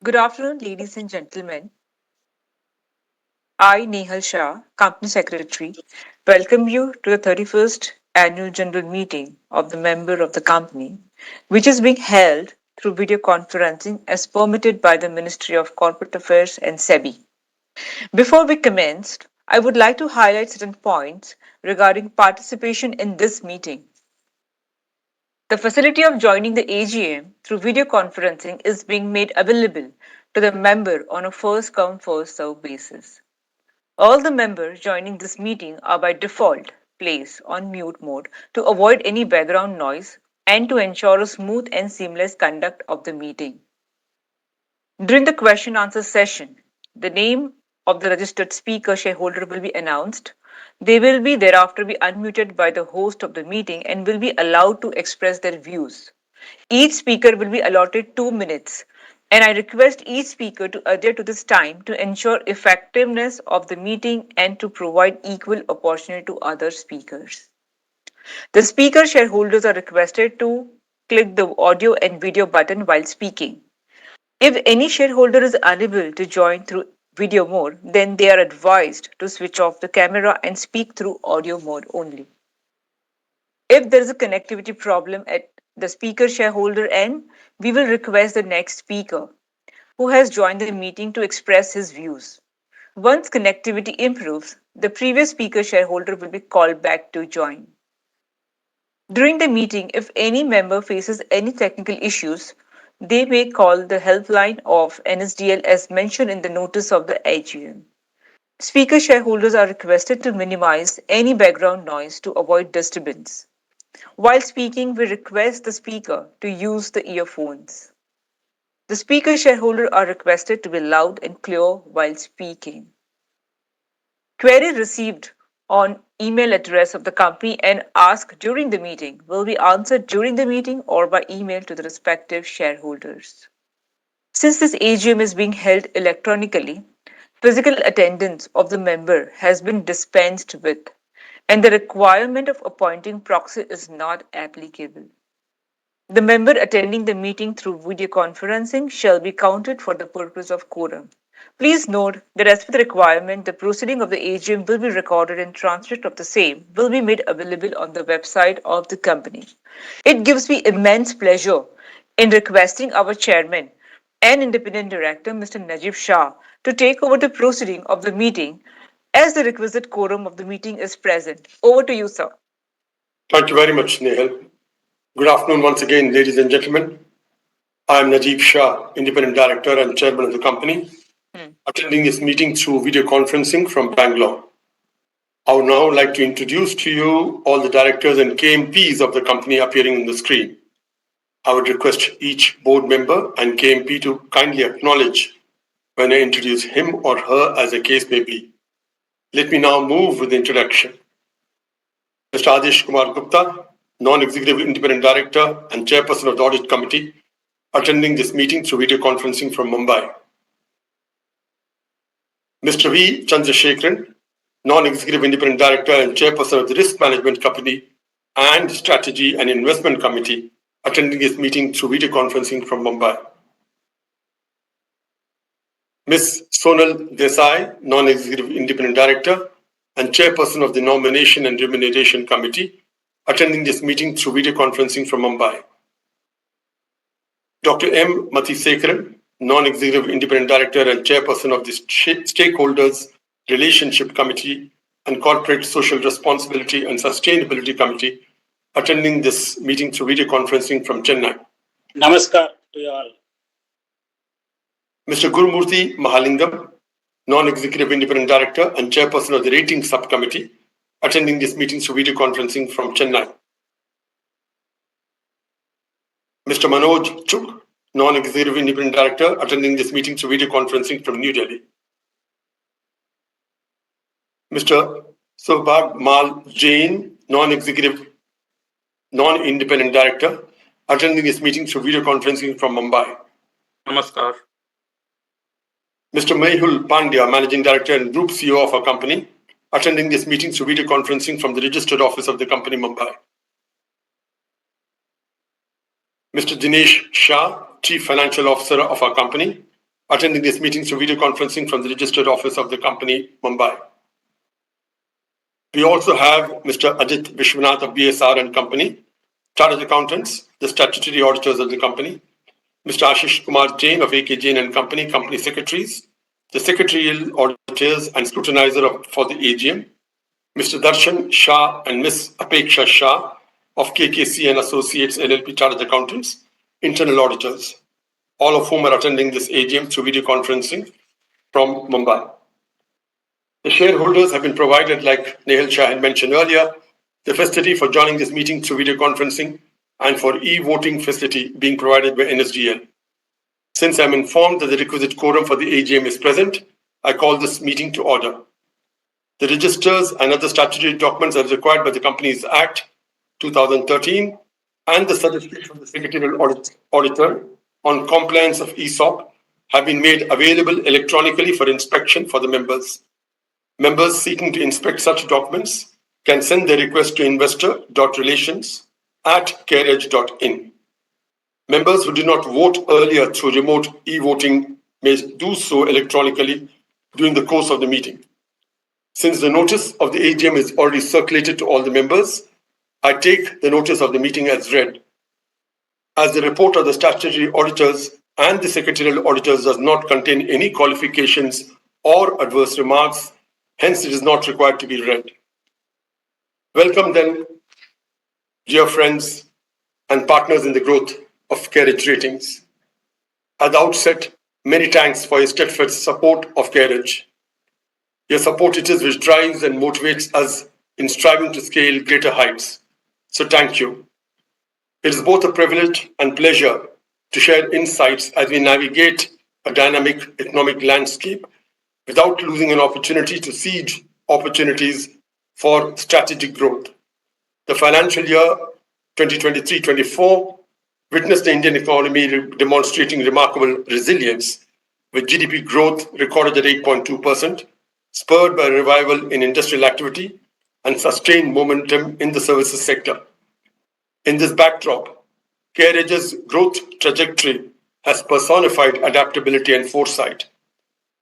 Good afternoon, ladies and gentlemen. I, Nehal Shah, Company Secretary, welcome you to the 31st Annual General Meeting of the member of the company, which is being held through video conferencing as permitted by the Ministry of Corporate Affairs and SEBI. Before we commence, I would like to highlight certain points regarding participation in this meeting. The facility of joining the AGM through video conferencing is being made available to the member on a first come, first served basis. All the members joining this meeting are by default placed on mute mode to avoid any background noise and to ensure a smooth and seamless conduct of the meeting. During the question answer session, the name of the registered speaker shareholder will be announced. They will be thereafter be unmuted by the host of the meeting and will be allowed to express their views. Each speaker will be allotted 2 minutes, and I request each speaker to adhere to this time to ensure effectiveness of the meeting and to provide equal opportunity to other speakers. The speaker shareholders are requested to click the audio and video button while speaking. If any shareholder is unable to join through video mode, then they are advised to switch off the camera and speak through audio mode only. If there is a connectivity problem at the speaker shareholder end, we will request the next speaker who has joined the meeting to express his views. Once connectivity improves, the previous speaker shareholder will be called back to join. During the meeting, if any member faces any technical issues, they may call the helpline of NSDL as mentioned in the notice of the AGM. Speaker shareholders are requested to minimize any background noise to avoid disturbance. While speaking, we request the speaker to use the earphones. The speaker shareholders are requested to be loud and clear while speaking. Query received on email address of the company and asked during the meeting will be answered during the meeting or by email to the respective shareholders. Since this AGM is being held electronically, physical attendance of the member has been dispensed with, and the requirement of appointing proxy is not applicable. The member attending the meeting through video conferencing shall be counted for the purpose of quorum. Please note that as per the requirement, the proceeding of the AGM will be recorded and transcript of the same will be made available on the website of the company. It gives me immense pleasure in requesting our chairman and independent director, Mr. Najib Shah, to take over the proceeding of the meeting as the requisite quorum of the meeting is present. Over to you, sir. Thank you very much, Nehal. Good afternoon once again, ladies and gentlemen. I am Najib Shah, Independent Director and Chairman of the company, attending this meeting through video conferencing from Bangalore. I would now like to introduce to you all the directors and KMPs of the company appearing on the screen. I would request each board member and KMP to kindly acknowledge when I introduce him or her as the case may be. Let me now move with the introduction. Mr. Adish Kumar Gupta, Non-Executive Independent Director and Chairperson of the Audit Committee, attending this meeting through video conferencing from Mumbai. Mr. V. Chandrasekharan, Non-Executive Independent Director and Chairperson of the Risk Management Committee and Strategy and Investment Committee, attending this meeting through video conferencing from Mumbai. Ms. Sonal Desai, Non-Executive Independent Director and Chairperson of the Nomination and Remuneration Committee, attending this meeting through video conferencing from Mumbai. Dr. M. Mathisekharan, Non-Executive Independent Director and Chairperson of the Stakeholders Relationship Committee and Corporate Social Responsibility and Sustainability Committee, attending this meeting through video conferencing from Chennai. Namaskar to you all. Mr. Gurumurthy Mahalingam, Non-Executive Independent Director and Chairperson of the Ratings Subcommittee, attending this meeting through video conferencing from Chennai. Mr. Manoj Chuk, Non-Executive Independent Director, attending this meeting through video conferencing from New Delhi. Mr. Subhag Mal Jain, Non-Executive, Non-Independent Director, attending this meeting through video conferencing from Mumbai. Namaskar. Mr. Mehul Pandya, Managing Director and Group CEO of our company, attending this meeting through video conferencing from the registered office of the company, Mumbai. Mr. Dinesh Shah, Chief Financial Officer of our company, attending this meeting through video conferencing from the registered office of the company, Mumbai. We also have Mr. Ajit Vishwanath of BSR and Company, Chartered Accountants, the statutory auditors of the company, Mr. Ashish Kumar Jain of AK Jain and Company, Company Secretaries, the secretarial auditors and scrutinizer for the AGM, Mr. Darshan Shah and Ms. Apeksha Shah of KKC and Associates LLP Chartered Accountants, internal auditors, all of whom are attending this AGM through video conferencing from Mumbai. The shareholders have been provided, like Nehal Shah had mentioned earlier, the facility for joining this meeting through video conferencing and for e-voting facility being provided by NSDL. Since I'm informed that the requisite quorum for the AGM is present, I call this meeting to order. The registers and other statutory documents as required by the Companies Act 2013 and the certificate from the secretarial auditor on compliance of ESOP have been made available electronically for inspection for the members. Members seeking to inspect such documents can send their request to investor.relations@careedge.in. Members who did not vote earlier through remote e-voting may do so electronically during the course of the meeting. Since the notice of the AGM is already circulated to all the members, I take the notice of the meeting as read. As the report of the statutory auditors and the secretarial auditors does not contain any qualifications or adverse remarks, hence it is not required to be read. Welcome then, dear friends and partners in the growth of CareEdge Ratings. At the outset, many thanks for your steadfast support of CareEdge. Your support it is which drives and motivates us in striving to scale greater heights. So thank you. It is both a privilege and pleasure to share insights as we navigate a dynamic economic landscape without losing an opportunity to seize opportunities for strategic growth. The financial year 2023-24 witnessed the Indian economy demonstrating remarkable resilience, with GDP growth recorded at 8.2%, spurred by a revival in industrial activity and sustained momentum in the services sector. In this backdrop, CareEdge's growth trajectory has personified adaptability and foresight,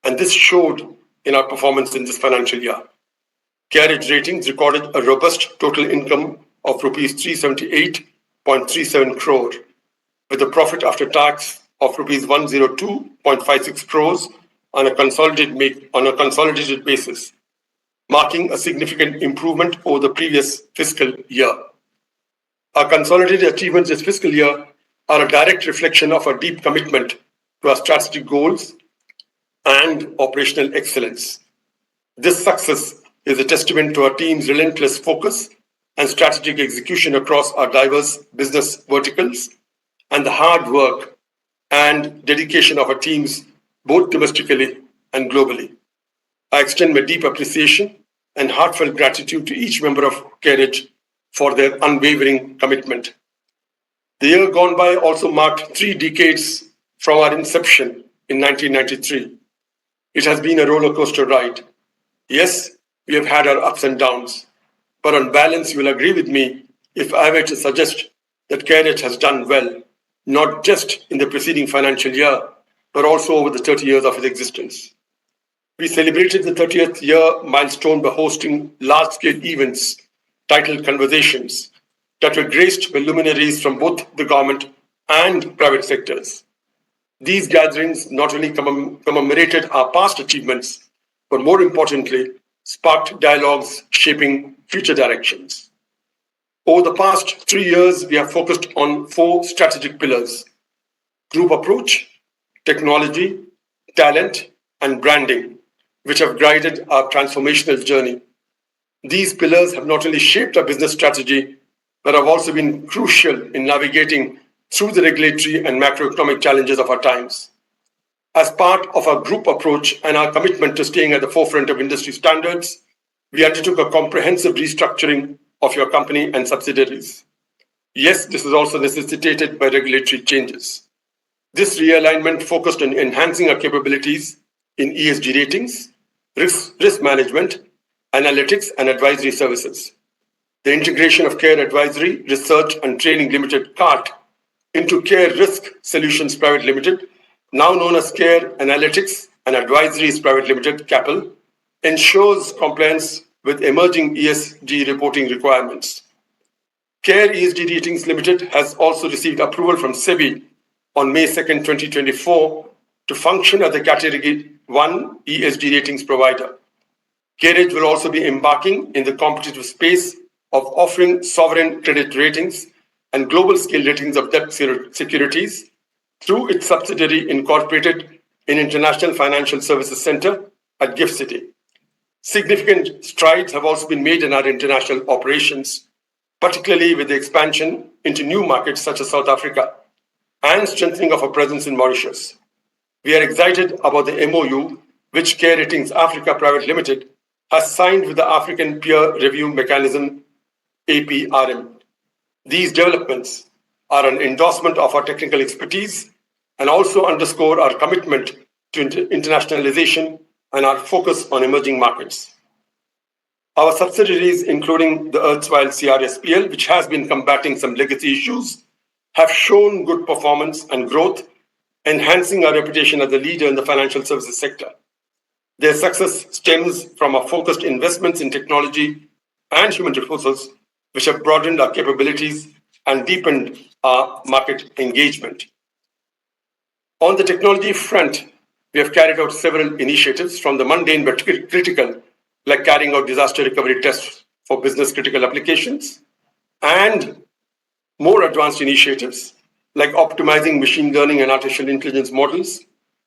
and this showed in our performance in this financial year. CareEdge Ratings recorded a robust total income of rupees 378.37 crore, with a profit after tax of rupees 102.56 crores on a consolidated basis, marking a significant improvement over the previous fiscal year. Our consolidated achievements this fiscal year are a direct reflection of our deep commitment to our strategic goals and operational excellence. This success is a testament to our team's relentless focus and strategic execution across our diverse business verticals and the hard work and dedication of our teams both domestically and globally. I extend my deep appreciation and heartfelt gratitude to each member of CareEdge for their unwavering commitment. The year gone by also marked 3 decades from our inception in 1993. It has been a roller coaster ride. Yes, we have had our ups and downs, but on balance, you will agree with me if I were to suggest that CareEdge has done well, not just in the preceding financial year, but also over the 30 years of its existence. We celebrated the 30th year milestone by hosting large-scale events titled Conversations that were graced by luminaries from both the government and private sectors. These gatherings not only commemorated our past achievements, but more importantly, sparked dialogues shaping future directions. Over the past 3 years, we have focused on 4 strategic pillars: group approach, technology, talent, and branding, which have guided our transformational journey. These pillars have not only shaped our business strategy, but have also been crucial in navigating through the regulatory and macroeconomic challenges of our times. As part of our group approach and our commitment to staying at the forefront of industry standards, we undertook a comprehensive restructuring of your company and subsidiaries. Yes, this is also necessitated by regulatory changes. This realignment focused on enhancing our capabilities in ESG ratings, risk management, analytics, and advisory services. The integration of Care Advisory, Research and Training Limited (CART) into Care Risk Solutions Private Limited now known as CARE Analytics and Advisories Private Limited, CAPL, ensures compliance with emerging ESG reporting requirements. CARE ESG Ratings Limited has also received approval from SEBI on May 2nd, 2024 to function as a Category 1 ESG ratings provider. CareEdge will also be embarking in the competitive space of offering sovereign credit ratings and global scale ratings of debt securities through its subsidiary incorporated in International Financial Services Center at GIFT City. Significant strides have also been made in our international operations, particularly with the expansion into new markets such as South Africa and strengthening of our presence in Mauritius. We are excited about the MOU which CARE Ratings Africa Private Limited has signed with the African Peer Review Mechanism, APRM. These developments are an endorsement of our technical expertise and also underscore our commitment to internationalization and our focus on emerging markets. Our subsidiaries, including the erstwhile CRSPL, which has been combating some legacy issues, have shown good performance and growth, enhancing our reputation as a leader in the financial services sector. Their success stems from our focused investments in technology and human resources, which have broadened our capabilities and deepened our market engagement. On the technology front, we have carried out several initiatives from the mundane but critical, like carrying out disaster recovery tests for business critical applications, and more advanced initiatives like optimizing machine learning and artificial intelligence models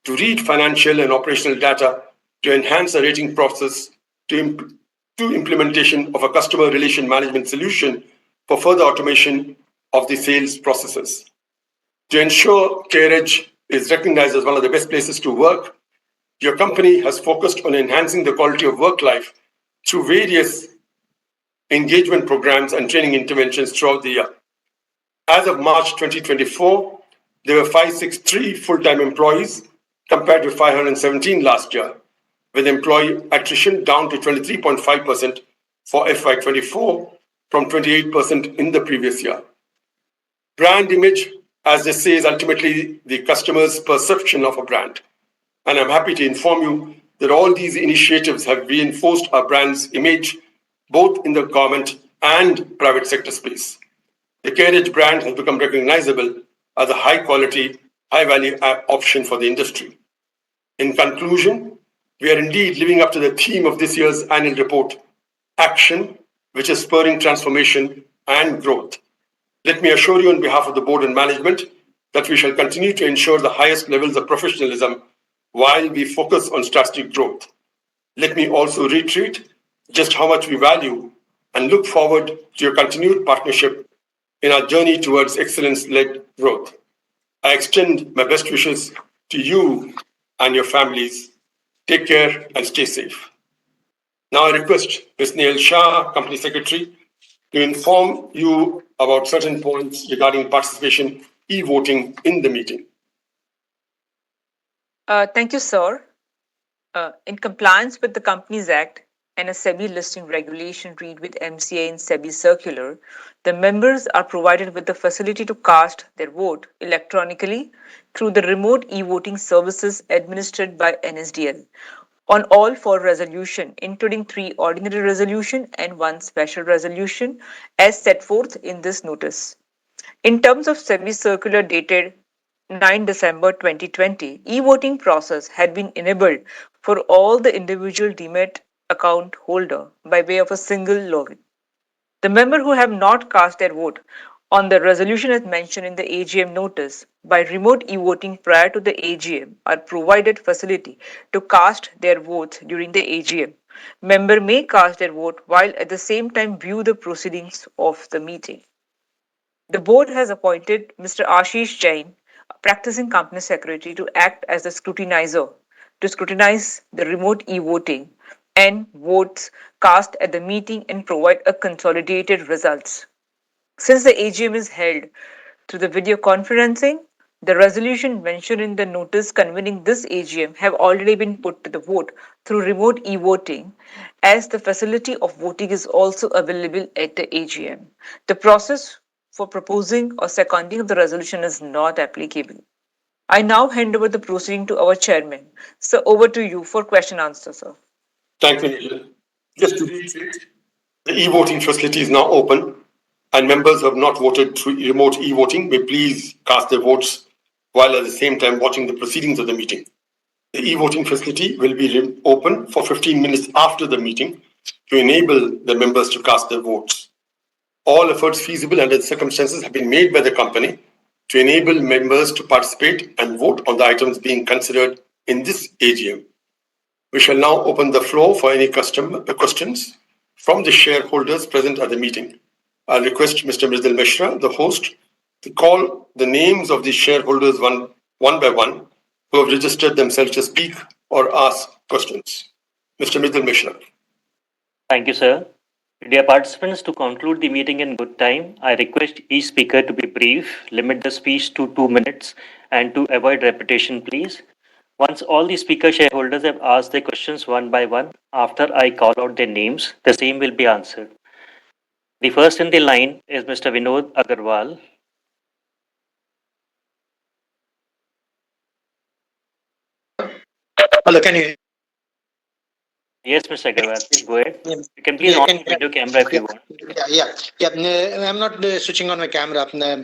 to read financial and operational data to enhance the rating process to implementation of a customer relation management solution for further automation of the sales processes. To ensure CareEdge is recognized as one of the best places to work, your company has focused on enhancing the quality of work life through various engagement programs and training interventions throughout the year. As of March 2024, there were 563 full-time employees compared to 517 last year, with employee attrition down to 23.5% for FY24 from 28% in the previous year. Brand image, as they say, is ultimately the customer's perception of a brand. And I'm happy to inform you that all these initiatives have reinforced our brand's image, both in the government and private sector space. The CareEdge brand has become recognizable as a high-quality, high-value option for the industry. In conclusion, we are indeed living up to the theme of this year's annual report, Action, which is spurring transformation and growth. Let me assure you on behalf of the board and management that we shall continue to ensure the highest levels of professionalism while we focus on strategic growth. Let me also reiterate just how much we value and look forward to your continued partnership in our journey towards excellence-led growth. I extend my best wishes to you and your families. Take care and stay safe. Now I request Ms. Nehal Shah, Company Secretary, to inform you about certain points regarding participation e-voting in the meeting. Thank you, sir. In compliance with the Companies Act and a SEBI listing regulation read with MCA in SEBI circular, the members are provided with the facility to cast their vote electronically through the remote e-voting services administered by NSDL on all 4 resolutions, including 3 ordinary resolutions and 1 special resolution as set forth in this notice. In terms of SEBI circular dated 9 December 2020, e-voting process had been enabled for all the individual Demat account holder by way of a single login. The member who have not cast their vote on the resolution as mentioned in the AGM notice by remote e-voting prior to the AGM are provided facility to cast their votes during the AGM. Member may cast their vote while at the same time view the proceedings of the meeting. The board has appointed Mr. Ashish Jain, a practicing company secretary, to act as the scrutinizer to scrutinize the remote e-voting and votes cast at the meeting and provide a consolidated results. Since the AGM is held through the video conferencing, the resolution mentioned in the notice convening this AGM have already been put to the vote through remote e-voting, as the facility of voting is also available at the AGM. The process for proposing or seconding the resolution is not applicable. I now hand over the proceeding to our chairman. So over to you for question answer, sir. Thank you, Nihal. Just to reiterate, the e-voting facility is now open, and members who have not voted through remote e-voting may please cast their votes while at the same time watching the proceedings of the meeting. The e-voting facility will be open for 15 minutes after the meeting to enable the members to cast their votes. All efforts feasible under the circumstances have been made by the company to enable members to participate and vote on the items being considered in this AGM. We shall now open the floor for any questions from the shareholders present at the meeting. I'll request Mr. Mridul Mishra, the host, to call the names of the shareholders one by one who have registered themselves to speak or ask questions. Mr. Mridul Mishra. Thank you, sir. Dear participants, to conclude the meeting in good time, I request each speaker to be brief, limit the speech to 2 minutes, and to avoid repetition, please. Once all the speaker shareholders have asked their questions one by one, after I call out their names, the same will be answered. The first in the line is Mr. Vinod Agarwal. Hello, can you? Yes, Mr. Agarwal, please go ahead. Yeah, You can please yeah, on can, your video camera if you want. I'm not switching on my camera. Chairman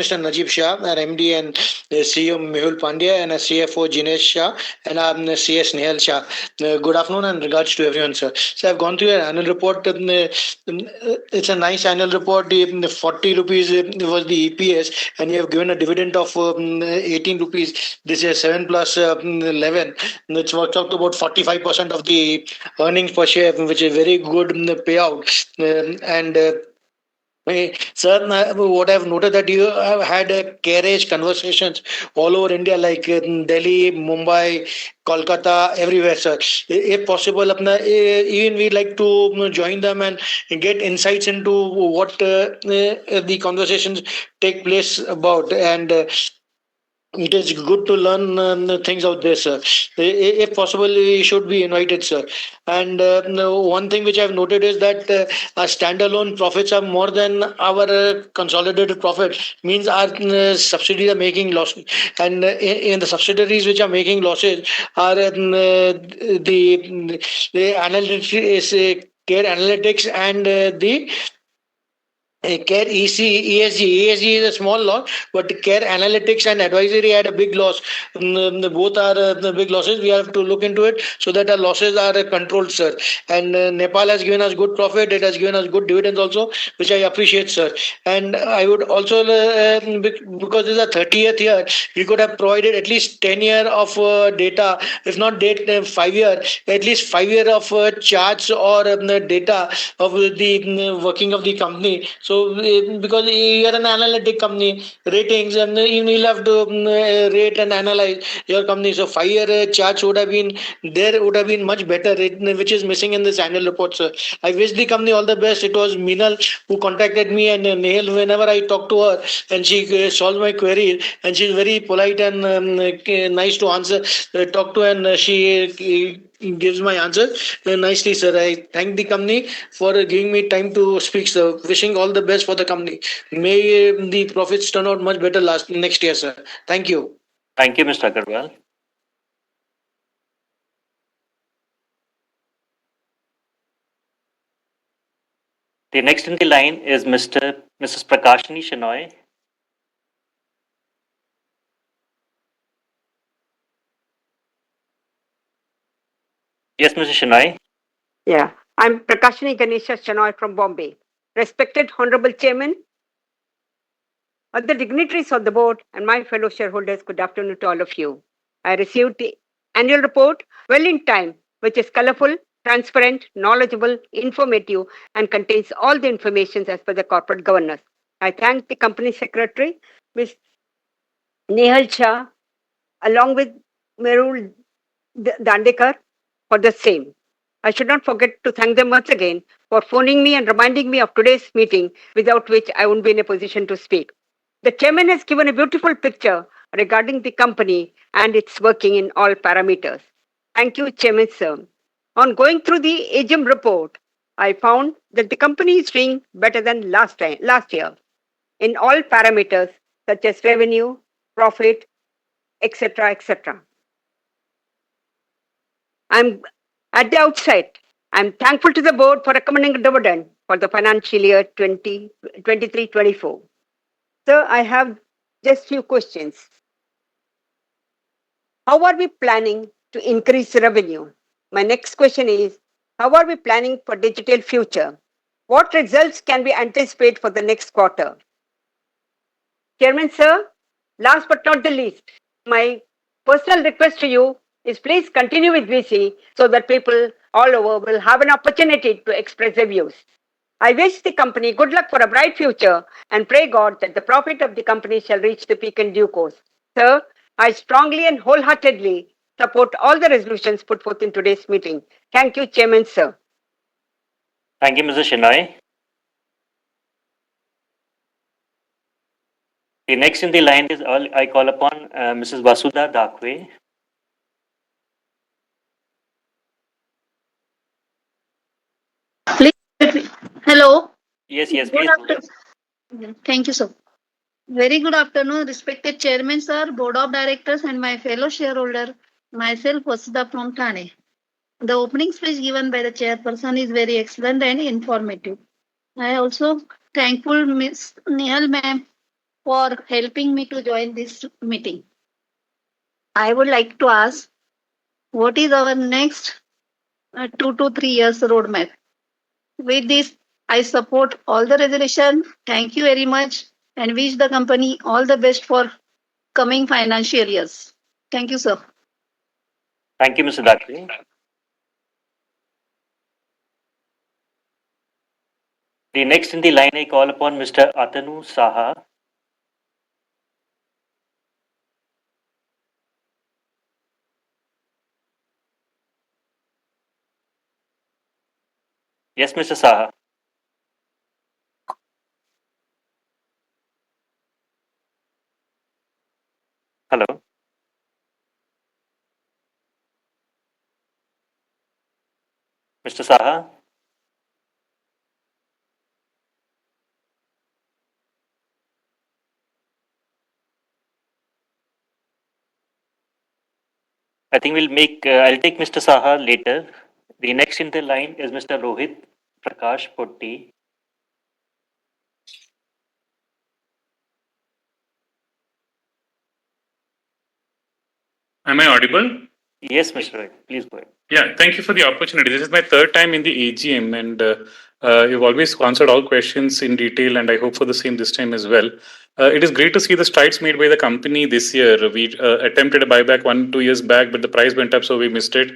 Mr. Najib Shah, our MD and CEO Mehul Pandya, and our CFO Jinesh Shah, and our CS Nehal Shah. Good afternoon and regards to everyone, sir. So I've gone through your annual report. It's a nice annual report. 40 rupees was the EPS, and you have given a dividend of 18 rupees. This is 7 plus 11. It's worked out to about 45% of the earnings per share, which is very good payout. Sir, what I've noted that you have had carriage conversations all over India, like in Delhi, Mumbai, Kolkata, everywhere, sir. If possible, even we'd like to join them and get insights into what the conversations take place about. And it is good to learn things out there, sir. If possible, we should be invited, sir. And one thing which I've noted is that our standalone profits are more than our consolidated profit. Means our subsidiaries are making losses, and in the subsidiaries which are making losses are the analytics, care analytics, and the Care ESG is a small loss, but Care Analytics and Advisory had a big loss. Both are the big losses. We have to look into it so that our losses are controlled, sir. And Nepal has given us good profit. It has given us good dividends also, which I appreciate, sir. And I would also, because this is a 30th year, we could have provided at least 10 year of data, if not 5 year, at least 5 year of charts or data of the working of the company. So because you are an analytic company, ratings, and you will have to rate and analyze your company. So 5 year charts would have been there, would have been much better, which is missing in this annual report, sir. I wish the company all the best. It was Minal who contacted me, and Nehal, whenever I talk to her, and she solved my queries, and she's very polite and nice to answer, talk to, and she gives my answer nicely, sir. I thank the company for giving me time to speak, sir. Wishing all the best for the company. May the profits turn out much better next year, sir. Thank you. Thank you, Mr. Agarwal. The next in the line is Mrs. Prakashini Shenoy. Yes, Mrs. Shenoy. Yeah, I'm Prakashini Ganesha Shenoy from Bombay. Respected Honorable Chairman, other dignitaries of the board, and my fellow shareholders, good afternoon to all of you. I received the annual report well in time, which is colorful, transparent, knowledgeable, informative, and contains all the information as per the corporate governance. I thank the company secretary, Ms. Nehal Shah, along with Merul Dandekar, for the same. I should not forget to thank them once again for phoning me and reminding me of today's meeting, without which I wouldn't be in a position to speak. The chairman has given a beautiful picture regarding the company and its working in all parameters. Thank you, Chairman sir. On going through the AGM report, I found that the company is doing better than last year in all parameters such as revenue, profit, etc., etc. I'm at the outset, I'm thankful to the board for recommending a dividend for the financial year 2023-24. So I have just few questions. How are we planning to increase revenue? My next question is, how are we planning for digital future? What results can we anticipate for the next quarter? Chairman, sir, last but not the least, my personal request to you is please continue with VC so that people all over will have an opportunity to express their views. I wish the company good luck for a bright future and pray God that the profit of the company shall reach the peak in due course. Sir, I strongly and wholeheartedly support all the resolutions put forth in today's meeting. Thank you, Chairman, sir. Thank you, Mr. Shenoy. The next in the line is I call upon Mrs. Vasudha Dakwe. Please, hello. Yes, Good please. afternoon. Thank you, sir. Very good afternoon, respected Chairman, sir, Board of Directors, and my fellow shareholder, myself, Vasudha from Thane. The opening speech given by the chairperson is very excellent and informative. I also thankful Ms. Nehal ma'am for helping me to join this meeting. I would like to ask, what is our next 2 to 3 years roadmap? With this, I support all the resolution. Thank you very much and wish the company all the best for coming financial years. Thank you, sir. Thank you, Mr. Dakwe. The next in the line I call upon Mr. Atanu Saha. Yes, Mr. Saha. Hello. Mr. Saha. I think I'll take Mr. Saha later. The next in the line is Mr. Rohit Prakash Potti. Am I audible? Yes, Mr. Rohit, please go ahead. Yeah, thank you for the opportunity. This is my third time in the AGM, and you've always answered all questions in detail, and I hope for the same this time as well. It is great to see the strides made by the company this year. We attempted a buyback 1-2 years back, but the price went up, so we missed it.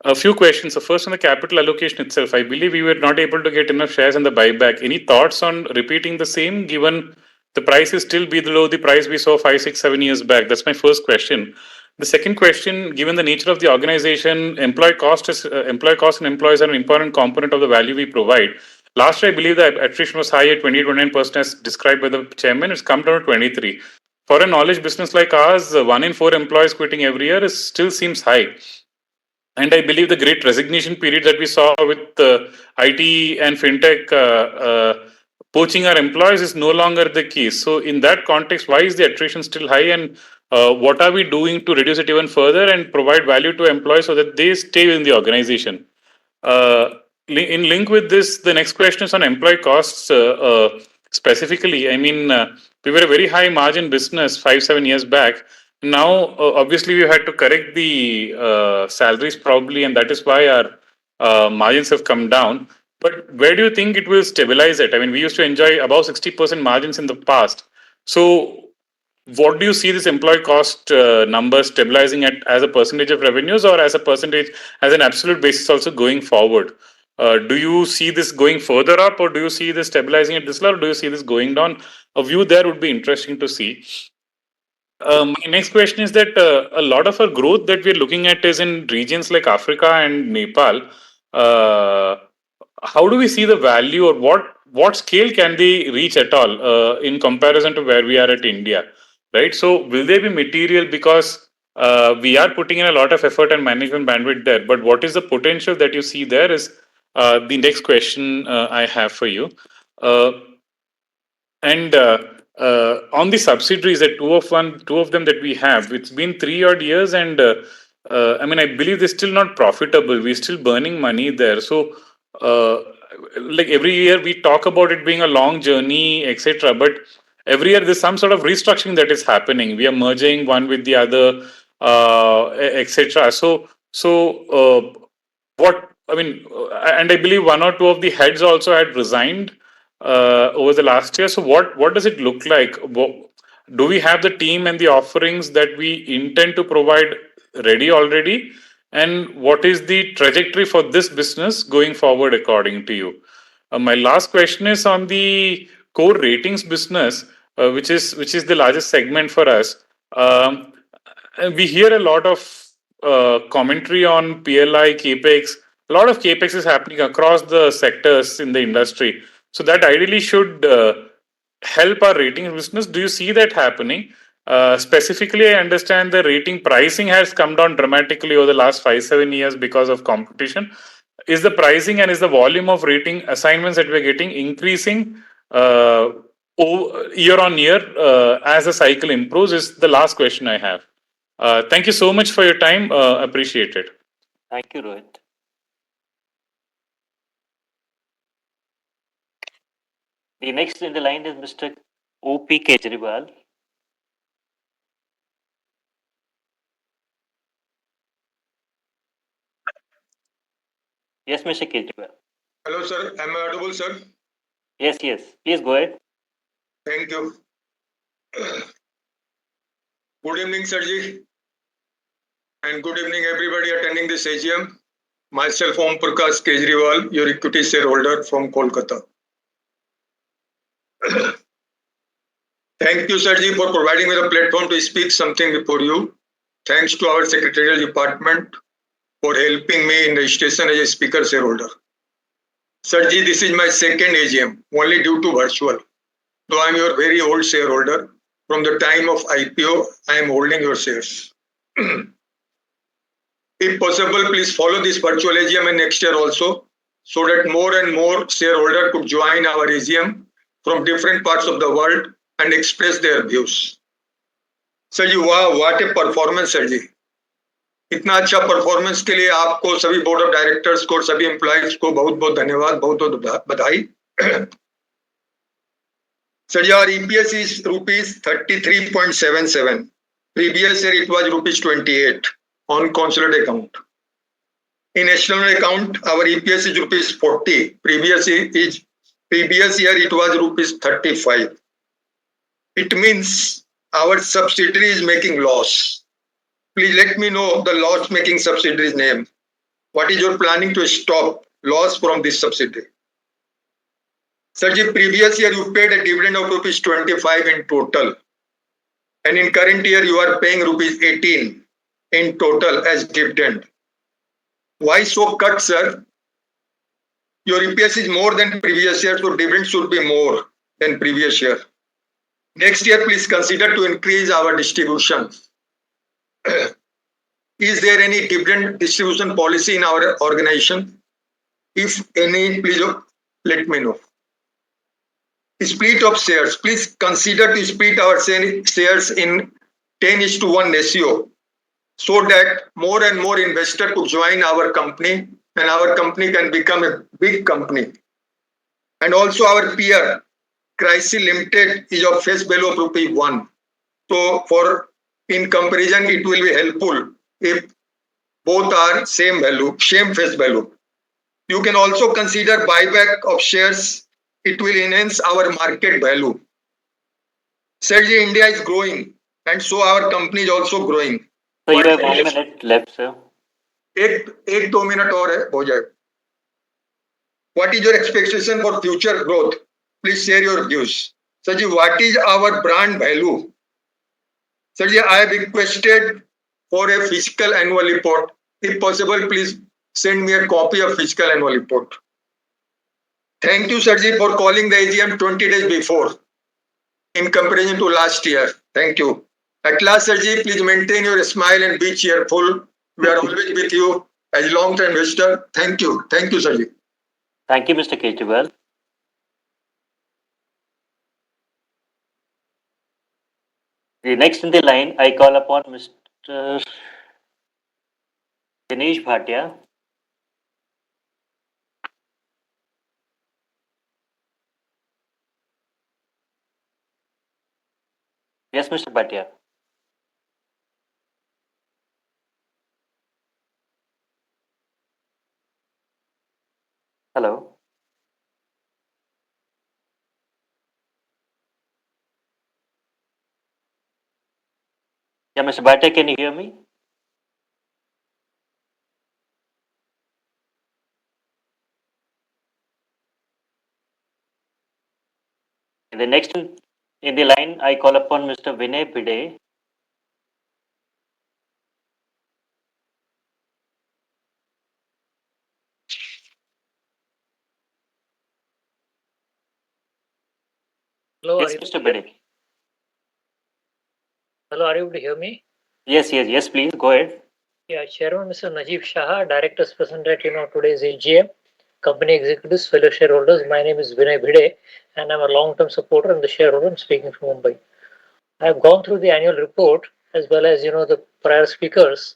A few questions. So first, on the capital allocation itself, I believe we were not able to get enough shares in the buyback. Any thoughts on repeating the same, given the price is still below the price we saw 5, 6, 7 years back? That's my first question. The second question, given the nature of the organization, employee cost and employees are an important component of the value we provide. Last year, I believe the attrition was high at 20-29% as described by the chairman. It's come down to 23%. For a knowledge business like ours, 1 in 4 employees quitting every year still seems high. And I believe the great resignation period that we saw with IT and fintech poaching our employees is no longer the case. So in that context, why is the attrition still high, and what are we doing to reduce it even further and provide value to employees so that they stay in the organization? In link with this, the next question is on employee costs specifically. I mean, we were a very high margin business 5-7 years back. Now, obviously, we had to correct the salaries probably, and that is why our margins have come down. But where do you think it will stabilize at? I mean, we used to enjoy above 60% margins in the past. So, what do you see this employee cost number stabilizing at as a percentage of revenues, or as a percentage, as an absolute basis also going forward? Do you see this going further up, or do you see this stabilizing at this level, or do you see this going down? A view there would be interesting to see. My next question is that a lot of our growth that we're looking at is in regions like Africa and Nepal. How do we see the value, or what scale can they reach at all in comparison to where we are at India, right? So will they be material, because we are putting in a lot of effort and management bandwidth there, but what is the potential that you see there is the next question I have for you. And on the subsidiaries, that two of them that we have, it's been 3 odd years, and I mean, I believe they're still not profitable. We're still burning money there. So, like every year, we talk about it being a long journey, etc. But every year, there's some sort of restructuring that is happening. We are merging one with the other, etc. What I mean, and I believe one or two of the heads also had resigned over the last year. So what does it look like? Do we have the team and the offerings that we intend to provide ready already? And what is the trajectory for this business going forward, according to you? My last question is on the core ratings business, which is the largest segment for us. We hear a lot of commentary on PLI capex. A lot of capex is happening across the sectors in the industry. So that ideally should help our rating business. Do you see that happening? Specifically, I understand the rating pricing has come down dramatically over the last 5-7 years because of competition. Is the pricing and is the volume of rating assignments that we're getting increasing year on year as the cycle improves? Is the last question I have. Thank you so much for your time. Appreciate it. Thank you, Rohit. The next in the line is Mr. O.P. Kejriwal. Yes, Mr. Kejriwal. Hello, sir. Am I audible, sir? Yes. Please go ahead. Thank you. Good evening, Sirji. And good evening, everybody attending this AGM. Myself, Om Prakash Kejriwal, your equity shareholder from Kolkata. Thank you, Sirji, for providing me the platform to speak something before you. Thanks to our secretarial department for helping me in registration as a speaker shareholder. Sirji, this is my second AGM, only due to virtual. Though I am your very old shareholder, from the time of IPO, I am holding your shares. If possible, please follow this virtual AGM in next year also, so that more and more shareholders could join our AGM from different parts of the world and express their views. Sirji, wow, what a performance, Sirji. इतना अच्छा performance के लिए आपको सभी board of directors को और सभी employees को बहुत बहुत धन्यवाद, बहुत बहुत बधाई. Sir, your EPS is rupees 33.77. Previous year it was rupees 28 on consolidated account. In external account, our EPS is rupees 40. Previous year it was rupees 35. It means our subsidiary is making loss. Please let me know the loss-making subsidiary's name. What is your planning to stop loss from this subsidiary? Sirji, previous year you paid a dividend of rupees 25 in total. And in current year you are paying rupees 18 in total as dividend. Why so cut, sir? Your EPS is more than previous year, so dividend should be more than previous year. Next year, please consider to increase our distribution. Is there any dividend distribution policy in our organization? If any, please let me know. Split of shares. Please consider to split our shares in 10:1 ratio so that more and more investors could join our company and our company can become a big company. And also our peer, Crisis Limited, is of face value of ₹1. So in comparison, it will be helpful if both are same value, same face value. You can also consider buyback of shares. It will enhance our market value. Sirji, India is growing and so our company is also growing. So you have 1 minute left, sir. एक 2 minute और है, हो जाए. What is your expectation for future growth? Please share your views. Sirji, what is our brand value? Sirji, I have requested for a fiscal annual report. If possible, please send me a copy of fiscal annual report. Thank you, Sirji, for calling the AGM 20 days before in comparison to last year. Thank you. At last, Sirji, please maintain your smile and be cheerful. We are always with you as a long-term investor. Thank you. Thank you, Sirji. Thank you, Mr. Kejriwal. The next in the line, I call upon Mr. Dinesh Bhatia. Yes, Mr. Bhatia. Hello. Yeah, Mr. Bhatia, can you hear me? The next in the line, I call upon Mr. Vinay Bide. Hello, Yes, Mr. Bide. hello, are you able to hear me? Yes, please, go ahead. Yeah, Chairman Mr. Najib Shah, Directors present at today's AGM, company executives, fellow shareholders. My name is Vinay Bhide, and I'm a long-term supporter and the shareholder. I'm speaking from Mumbai. I have gone through the annual report as well as the prior speakers.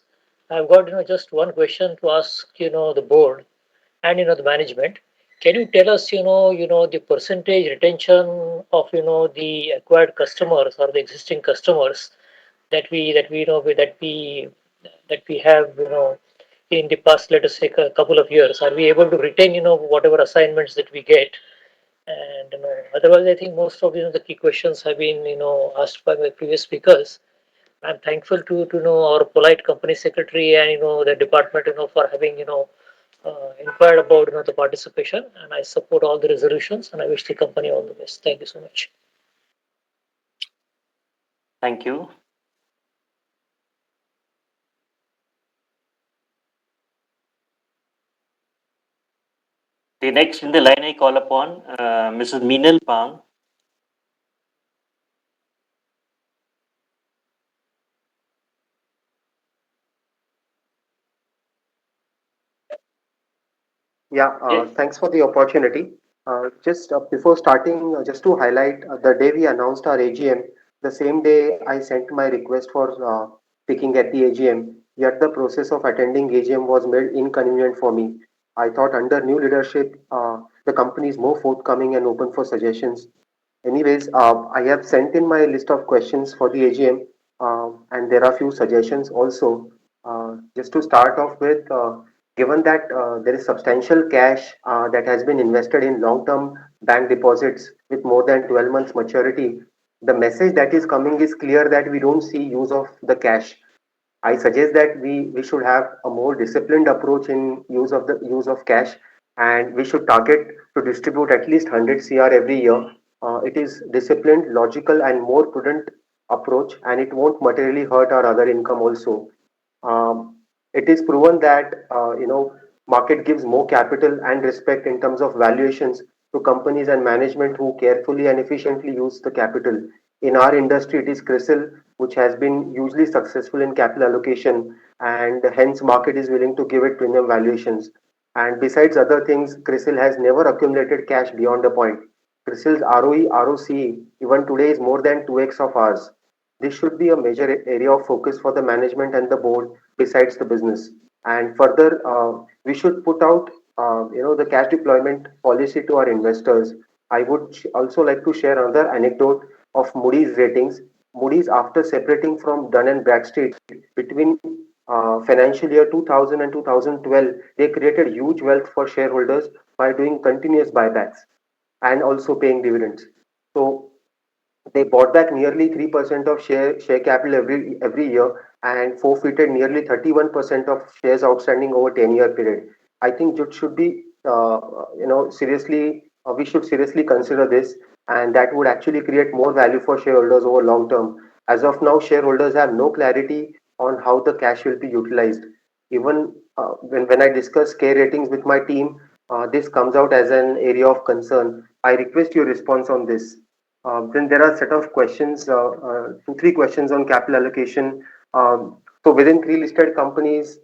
I've got just one question to ask the board and the management. Can you tell us the percentage retention of the acquired customers or the existing customers that we have in the past, let us say, a couple of years? Are we able to retain whatever assignments that we get? And otherwise, I think most of the key questions have been asked by my previous speakers. I'm thankful to know our polite company secretary and the department for having inquired about the participation, and I support all the resolutions, and I wish the company all the best. Thank you so much. Thank you. The next in the line, I call upon Mrs. Meenal Pang. Yeah, Yes. thanks for the opportunity. Just before starting, just to highlight the day we announced our AGM, the same day I sent my request for speaking at the AGM, yet the process of attending AGM was made inconvenient for me. I thought under new leadership, the company is more forthcoming and open for suggestions. Anyways, I have sent in my list of questions for the AGM, and there are few suggestions also. Just to start off with, given that there is substantial cash that has been invested in long-term bank deposits with more than 12 months maturity, the message that is coming is clear that we don't see use of the cash. I suggest that we should have a more disciplined approach in use of cash, and we should target to distribute at least 100 CR every year. It is disciplined, logical, and more prudent approach, and it won't materially hurt our other income also. It is proven that market gives more capital and respect in terms of valuations to companies and management who carefully and efficiently use the capital. In our industry, it is CRISIL which has been hugely successful in capital allocation, and hence market is willing to give it premium valuations. And besides other things, CRISIL has never accumulated cash beyond a point. CRISIL's ROE, ROCE even today is more than 2x of ours. This should be a major area of focus for the management and the board besides the business. And further, we should put out, the cash deployment policy to our investors. I would also like to share another anecdote of Moody's ratings. Moody's, after separating from Dun and Bradstreet between financial year 2000 and 2012, they created huge wealth for shareholders by doing continuous buybacks and also paying dividends. So they bought back nearly 3% of share capital every year and forfeited nearly 31% of shares outstanding over 10-year period. I think it should be, seriously, we should seriously consider this, and that would actually create more value for shareholders over long term. As of now, shareholders have no clarity on how the cash will be utilized. Even when I discuss care ratings with my team, this comes out as an area of concern. I request your response on this. Then there are a set of questions, two, three questions on capital allocation. So within three listed companies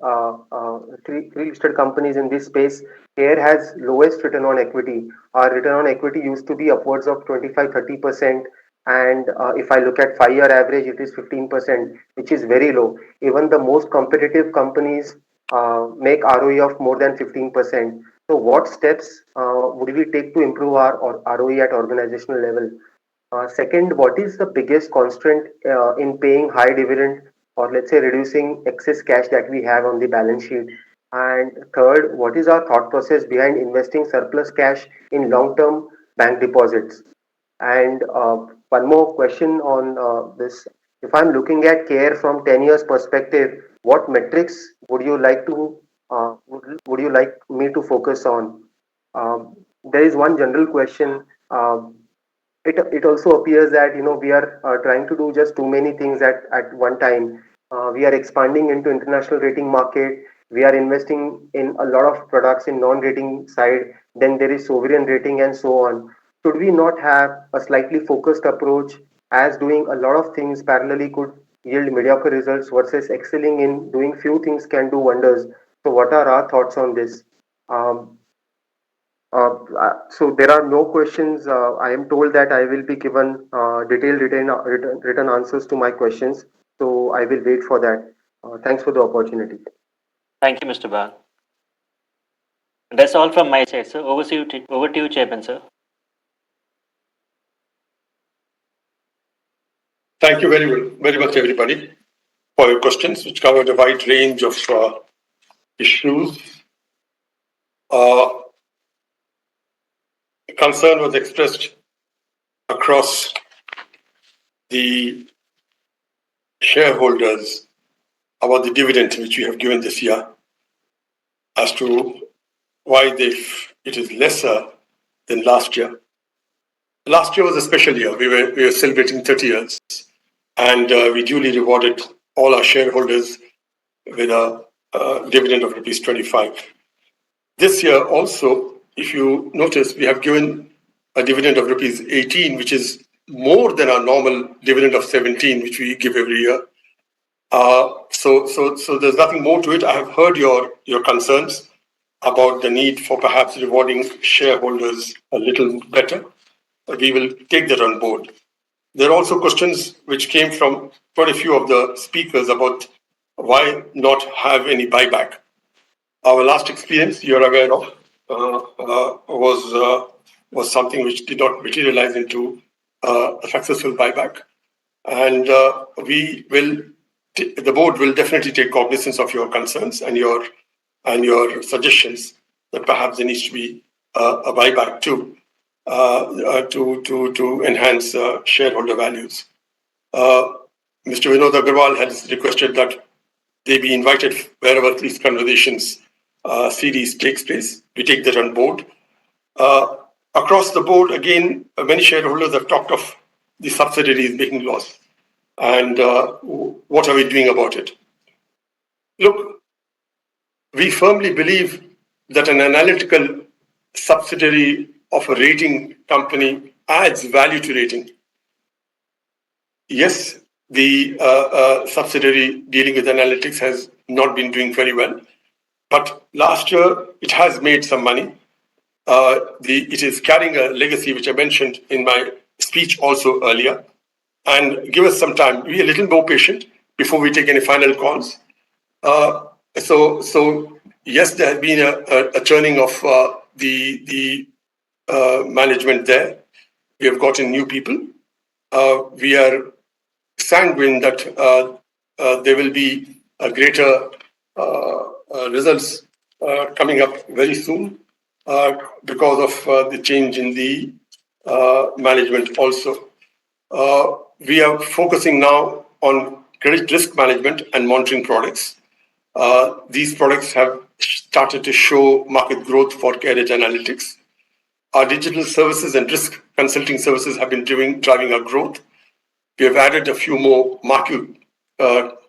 in this space, CARE has lowest return on equity. Our return on equity used to be upwards of 25-30%, And if I look at 5-year average, it is 15%, which is very low. Even the most competitive companies make ROE of more than 15%. So what steps would we take to improve our ROE at organizational level? Second, what is the biggest constraint in paying high dividend, or let's say reducing excess cash that we have on the balance sheet? And third, what is our thought process behind investing surplus cash in long-term bank deposits? And one more question on this. If I'm looking at CARE from 10 years perspective, what metrics would you like to would you like me to focus on? There is one general question. It also appears that we are trying to do just too many things at one time. We are expanding into international rating market. We are investing in a lot of products in non-rating side. Then there is sovereign rating and so on. Should we not have a slightly focused approach, as doing a lot of things parallelly could yield mediocre results versus excelling in doing few things can do wonders? So what are our thoughts on this? Um, so there are no questions. I am told that I will be given detailed written answers to my questions. So I will wait for that. Thanks for the opportunity. Thank you, Mr. Bal. That's all from my side, sir. Over to you, Chairman, sir. Thank you very much, everybody, for your questions, which covered a wide range of issues. Concern was expressed across the shareholders about the dividend which we have given this year, as to why it is lesser than last year. Last year was a special year. We were celebrating 30 years, and we duly rewarded all our shareholders with a dividend of rupees 25. This year also, if you notice, we have given a dividend of rupees 18, which is more than our normal dividend of 17, which we give every year. So there's nothing more to it. I have heard your concerns about the need for perhaps rewarding shareholders a little better. We will take that on board. There are also questions which came from quite a few of the speakers about why not have any buyback. Our last experience, you're aware of, was something which did not materialize into a successful buyback. And the board will definitely take cognizance of your concerns and your suggestions that perhaps there needs to be a buyback too, to enhance shareholder values. Mr. Vinod Agarwal has requested that they be invited wherever these conversations series takes place. We take that on board. Across the board, again, many shareholders have talked of the subsidiaries making loss. And what are we doing about it? Look, we firmly believe that an analytical subsidiary of a rating company adds value to rating. Yes, the subsidiary dealing with analytics has not been doing very well, but last year it has made some money. It is carrying a legacy, which I mentioned in my speech also earlier. And give us some time. Be a little more patient before we take any final calls. So yes, there has been a turning of the management there. We have gotten new people. We are sanguine that there will be a greater results coming up very soon because of the change in the management also. We are focusing now on credit risk management and monitoring products. These products have started to show market growth for credit analytics. Our digital services and risk consulting services have been driving our growth. We have added a few more market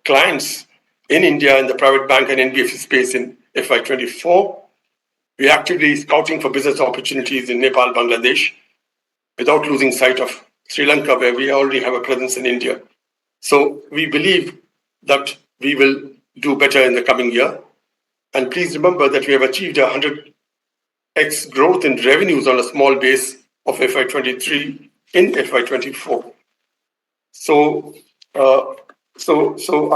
clients in India in the private bank and NBFC space in FY24. We are actively scouting for business opportunities in Nepal, Bangladesh, without losing sight of Sri Lanka, where we already have a presence in India. So we believe that we will do better in the coming year. And please remember that we have achieved 100x growth in revenues on a small base of FY23 in FY24. So I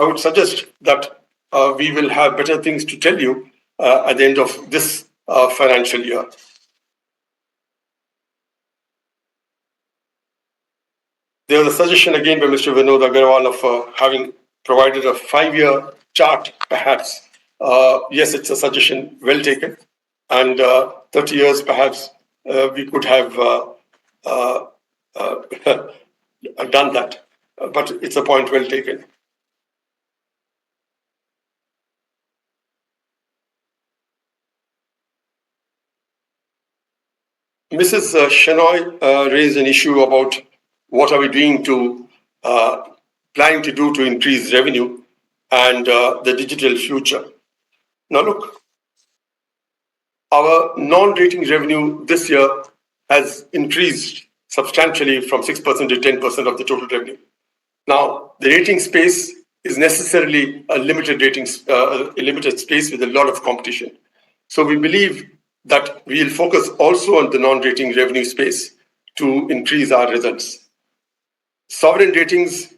would suggest that we will have better things to tell you at the end of this financial year. There was a suggestion again by Mr. Vinod Agarwal of having provided a 5-year chart, perhaps. Yes, it's a suggestion, well taken. And 30 years, perhaps, we could have done that. But it's a point well taken. Mrs. Shenoy raised an issue about what are we doing to planning to do to increase revenue and the digital future. Now look, our non-rating revenue this year has increased substantially from 6% to 10% of the total revenue. Now, the rating space is necessarily a limited space with a lot of competition. So we believe that we will focus also on the non-rating revenue space to increase our results. Sovereign ratings,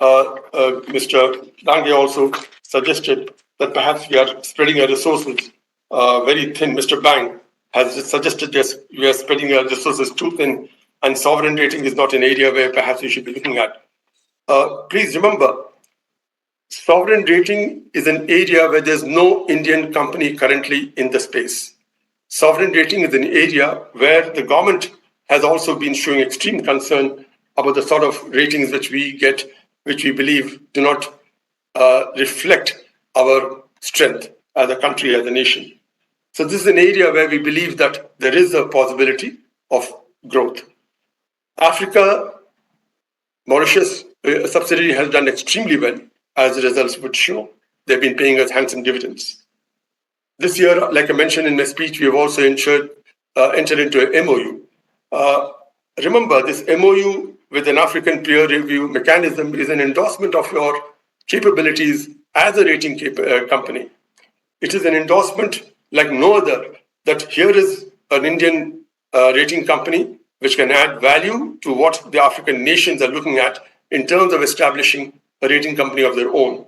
Mr. Dange also suggested that perhaps we are spreading our resources very thin. Mr. Bang has suggested yes, we are spreading our resources too thin, and sovereign rating is not an area where perhaps we should be looking at. Please remember, sovereign rating is an area where there's no Indian company currently in the space. Sovereign rating is an area where the government has also been showing extreme concern about the sort of ratings which we get, which we believe do not reflect our strength as a country, as a nation. So this is an area where we believe that there is a possibility of growth. Africa, Mauritius subsidiary has done extremely well, as the results would show. They've been paying us handsome dividends. This year, like I mentioned in my speech, we have also entered into an MOU. Remember, this MOU with an African peer review mechanism is an endorsement of your capabilities as a rating company. It is an endorsement like no other, that here is an Indian rating company which can add value to what the African nations are looking at in terms of establishing a rating company of their own.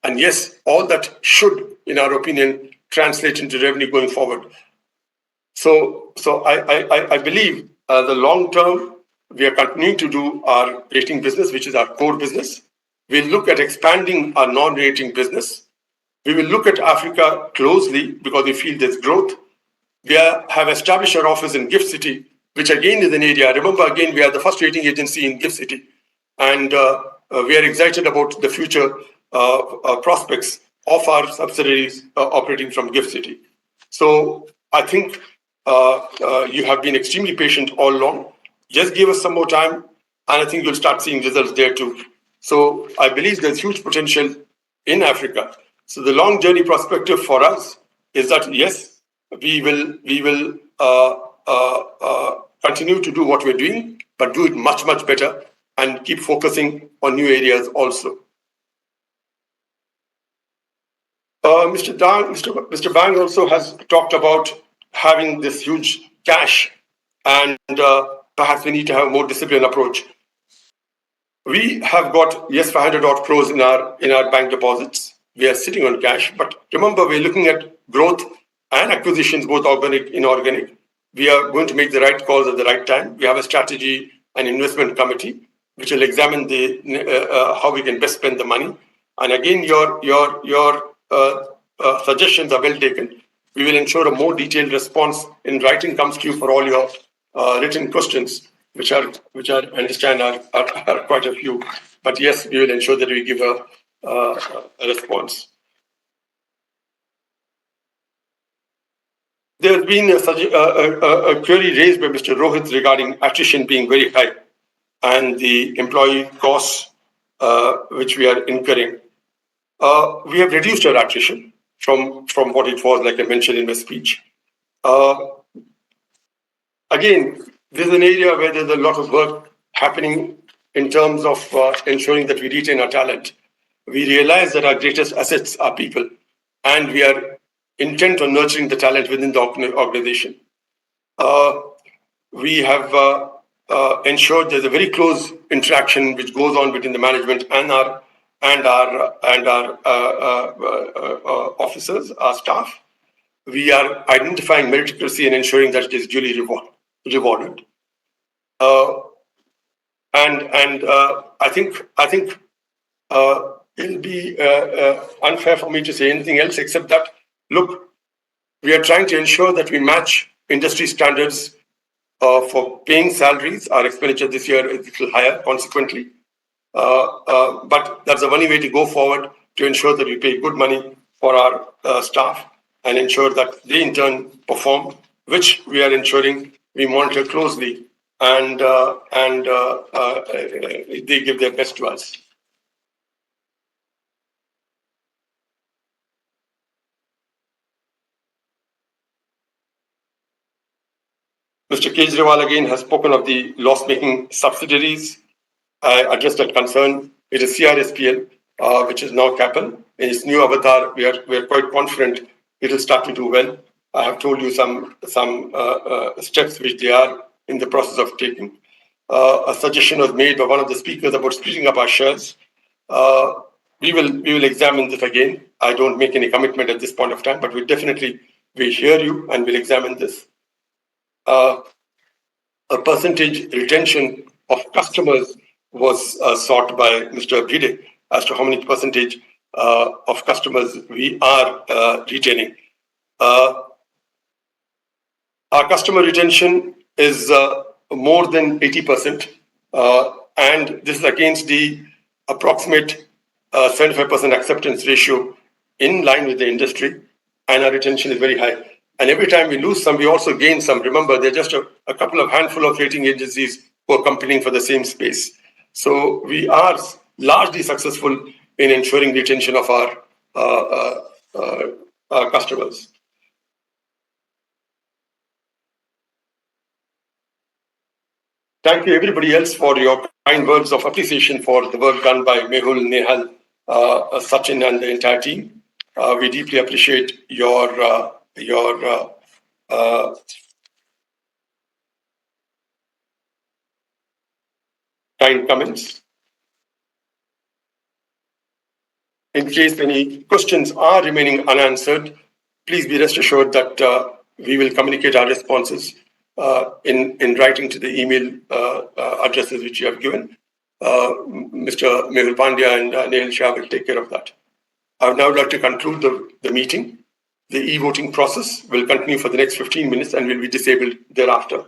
And yes, all that should, in our opinion, translate into revenue going forward. So I believe the long term, we are continuing to do our rating business, which is our core business. We'll look at expanding our non-rating business. We will look at Africa closely because we feel there's growth. We have established our office in Gift City, which again is an area. Remember, again, we are the first rating agency in Gift City. And we are excited about the future prospects of our subsidiaries operating from Gift City. So I think you have been extremely patient all along. Just give us some more time, and I think you'll start seeing results there too. So I believe there's huge potential in Africa. So the long journey perspective for us is that yes, we will continue to do what we're doing, but do it much, much better and keep focusing on new areas also. Mr. Bang also has talked about having this huge cash, and perhaps we need to have a more disciplined approach. We have got, yes, 500 odd crores in our bank deposits. We are sitting on cash, but remember, we're looking at growth and acquisitions, both organic and inorganic. We are going to make the right calls at the right time. We have a strategy and investment committee which will examine how we can best spend the money. And again, your suggestions are well taken. We will ensure a more detailed response in writing comes to you for all your written questions, which I understand are quite a few. But yes, we will ensure that we give a response. There has been a query raised by Mr. Rohit regarding attrition being very high and the employee costs which we are incurring. We have reduced our attrition from what it was, like I mentioned in my speech. Again, this is an area where there's a lot of work happening in terms of ensuring that we retain our talent. We realize that our greatest assets are people, and we are intent on nurturing the talent within the organization. We have ensure there's a very close interaction which goes on between the management and our officers, our staff. We are identifying meritocracy and ensuring that it is duly rewarded. I think it'll be unfair for me to say anything else except that, look, we are trying to ensure that we match industry standards for paying salaries. Our expenditure this year is a little higher, consequently. But that's the only way to go forward to ensure that we pay good money for our staff and ensure that they in turn perform, which we are ensuring we monitor closely and they give their best to us. Mr. Kejriwal again has spoken of the loss-making subsidiaries. I addressed that concern. It is CRSPL, which is now Capel. In its new avatar, we are quite confident it will start to do well. I have told you some steps which they are in the process of taking. A suggestion was made by one of the speakers about splitting up our shares. We will examine this again. I don't make any commitment at this point of time, but we hear you and we'll examine this. A percentage retention of customers was sought by Mr. Bhide as to how many percentage of customers we are retaining. Our customer retention is more than 80%, and this is against the approximate 75% acceptance ratio in line with the industry, and our retention is very high. And every time we lose some, we also gain some. Remember, there are just a couple of handful of rating agencies who are competing for the same space. So we are largely successful in ensuring retention of our customers. Thank you everybody else for your kind words of appreciation for the work done by Mehul, Nehal, Sachin and the entire team. We deeply appreciate your kind comments. In case any questions are remaining unanswered, please be rest assured that we will communicate our responses in writing to the email addresses which you have given. Mr. Mehul Pandya and Nehal Shah will take care of that. I would now like to conclude the meeting. The e-voting process will continue for the next 15 minutes and will be disabled thereafter.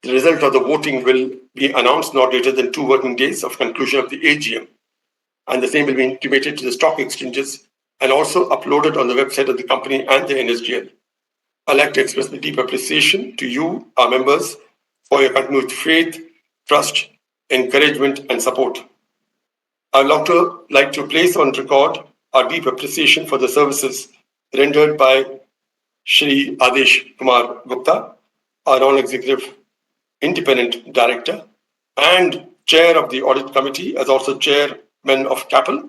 The result of the voting will be announced not later than 2 working days of conclusion of the AGM, and the same will be intimated to the stock exchanges and also uploaded on the website of the company and the NSDL. I'd like to express the deep appreciation to you, our members, for your continued faith, trust, encouragement, and support. I'd like to place on record our deep appreciation for the services rendered by Shri Adesh Kumar Gupta, our non-executive independent director and chair of the audit committee, as also chairman of Capel,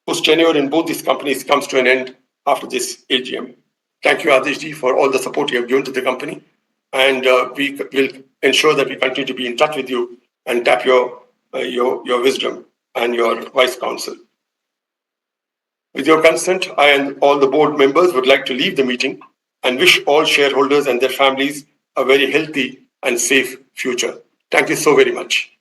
whose tenure in both these companies comes to an end after this AGM. Thank you, Adeshji, for all the support you have given to the company, and we will ensure that we continue to be in touch with you and tap your wisdom and your wise counsel. With your consent, I and all the board members would like to leave the meeting and wish all shareholders and their families a very healthy and safe future. Thank you so very much.